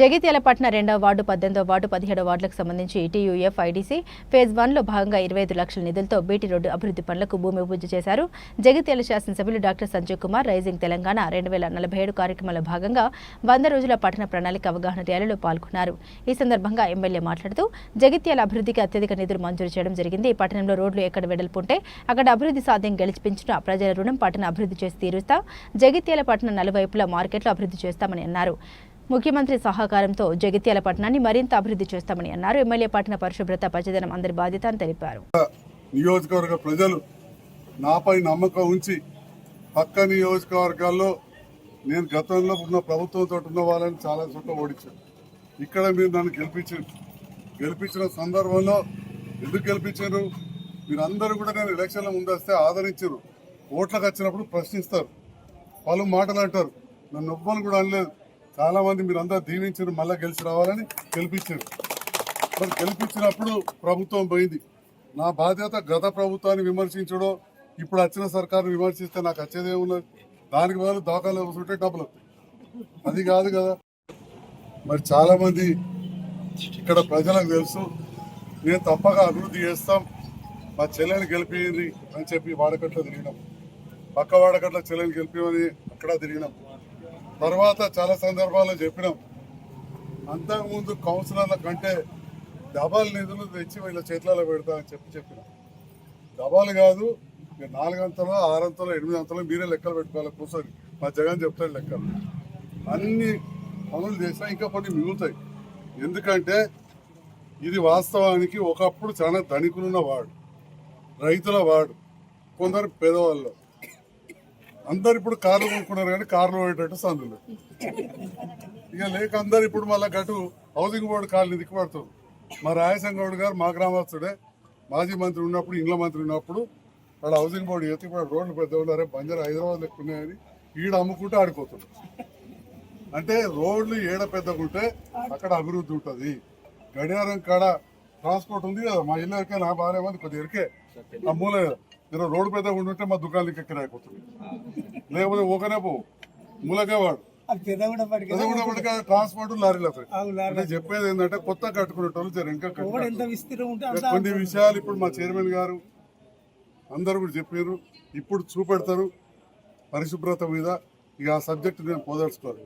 జగిత్యాల పట్టణ 2వ ward 18వ ward 17వ వార్డులకు సంబంధించి టీయూఎఫ్ ఐడీసీ ఫేజ్ 1లో భాగంగా 25 లక్షల నిధులతో బీటీ రోడ్డు అభివృద్ధి పనులకు భూమి పూజ చేశారు. జగిత్యాల శాసనసభ్యులు డాక్టర్ సంజయ్ కుమార్ రైజింగ్ తెలంగాణ 2047 కార్యక్రమంలో భాగంగా 100 రోజుల పట్టణ ప్రణాళిక అవగాహన ర్యాలీలో పాల్గొన్నారు. ఈ సందర్భంగా ఎమ్మెల్యే మాట్లాడుతూ జగిత్యాల అభివృద్ధికి అత్యధిక నిధులు మంజూరు చేయడం జరిగింది. పట్టణంలో రోడ్లు ఎక్కడ వెడల్పుంటే అక్కడ అభివృద్ధి సాధ్యం గెలిచిపించిన ప్రజల రుణం పట్టణ అభివృద్ధి చేసి తీరుస్తా. జగిత్యాల పట్టణ నలువైపులా మార్కెట్లు అభివృద్ధి చేస్తామని అన్నారు. ముఖ్యమంత్రి సహకారంతో జగిత్యాల పట్టణాన్ని మరింత అభివృద్ధి చేస్తామని అన్నారు. ఎమ్మెల్యే పట్టణ పరిశుభ్రత పచ్చదనం అందరి బాధ్యత అని తెలిపారు. నియోజకవర్గ ప్రజలు నాపై నమ్మకం ఉంచి పక్క నియోజకవర్గాల్లో నేను గతంలో ఉన్న ప్రభుత్వంతో ఉన్న వాళ్ళని చాలా చోట్ల ఓడించాను. ఇక్కడ మీరు నన్ను గెలిపించిన సందర్భంలో ఎందుకు గెలిపించారు? మీరందరూ కూడా నేను ఎలక్షన్ల ముందు వస్తే ఆదరించారు. ఓట్లకు వచ్చినప్పుడు ప్రశ్నిస్తారు, వాళ్ళు మాటలు అంటారు. నన్ను ఎవ్వరు కూడా అనలేదు. చాలా మంది మీరు అందరూ దీవించారు, మళ్ళీ గెలిచి రావాలని గెలిపించారు. మరి గెలిపించినప్పుడు ప్రభుత్వం పోయింది. నా బాధ్యత గత ప్రభుత్వాన్ని విమర్శించడం, ఇప్పుడు వచ్చిన సర్కారుని విమర్శిస్తే నాకు వచ్చేదే ఉన్నది. దానికి బదులు దాఖలు కూర్చుంటే డబ్బులు అది కాదు కదా. మరి చాలా మంది ఇక్కడ ప్రజలకు తెలుసు, నేను తప్పక అభివృద్ధి చేస్తాం, మా చెల్లెని గెలిపింది అని చెప్పి వాడకట్లో తిరిగినాం. పక్క వాడకట్ల చెల్లెని గెలిపిమని అక్కడ తిరిగినాం. తర్వాత చాలా సందర్భాల్లో చెప్పినాం, అంతకుముందు కౌన్సిలర్ల కంటే డబల్ నిధులు తెచ్చి వీళ్ళ చేతులలో పెడతామని చెప్పినాం. డబల్ కాదు, 4 అంతలో 6 అంతలో 8 అంతలో మీరే లెక్కలు పెట్టుకోవాలి. కూర్చొని మా జగన్ చెప్తాడు లెక్కలు. అన్ని పనులు చేసినా ఇంకా కొన్ని మిగులుతాయి. ఎందుకంటే ఇది వాస్తవానికి ఒకప్పుడు చాలా ధనికులున్న వాడు, రైతుల వాడు, కొందరు పేదవాళ్ళు. అందరు ఇప్పుడు కార్లు కొనుక్కున్నారు, కానీ కార్లు పోయేటట్టు సందులు ఇక లేక అందరు ఇప్పుడు మళ్ళీ గటు హౌసింగ్ బోర్డు కార్లు దిక్కుపడుతుంది. మా రాయసం గౌడ్ గారు మా గ్రామస్తుడే, మాజీ మంత్రి ఉన్నప్పుడు, ఇండ్ల మంత్రి ఉన్నప్పుడు వాడు హౌసింగ్ బోర్డు ఎత్తి ఇప్పుడు రోడ్లు పెద్ద ఉన్నారే బంజారా హైదరాబాద్ ఎక్కున్నాయని ఈడ అమ్ముకుంటూ ఆడిపోతుంది. అంటే రోడ్లు ఏడ పెద్దగుంటే అక్కడ అభివృద్ధి ఉంటుంది. గడియారం కాడ ట్రాన్స్పోర్ట్ ఉంది కదా, మా ఇల్లు ఎరికే, నా భార్య మంది కొద్దిగా ఎరికే, ఆ మూల మీరు రోడ్డు పెద్దగా ఉంటుంటే మా దుకాణాలకి ఎక్కడ అయిపోతుంది. లేకపోతే ఒకనే పోవు మూలకే వాడు ట్రాన్స్పోర్ట్ లారీలు అంటే చెప్పేది ఏంటంటే కొత్త కట్టుకునేటోళ్ళు ఇంకా కొన్ని విషయాలు ఇప్పుడు మా చైర్మన్ గారు అందరూ కూడా చెప్పారు. ఇప్పుడు చూపెడతారు పరిశుభ్రత మీద. ఇక ఆ సబ్జెక్ట్ నేను పోదలుచుకోవాలి.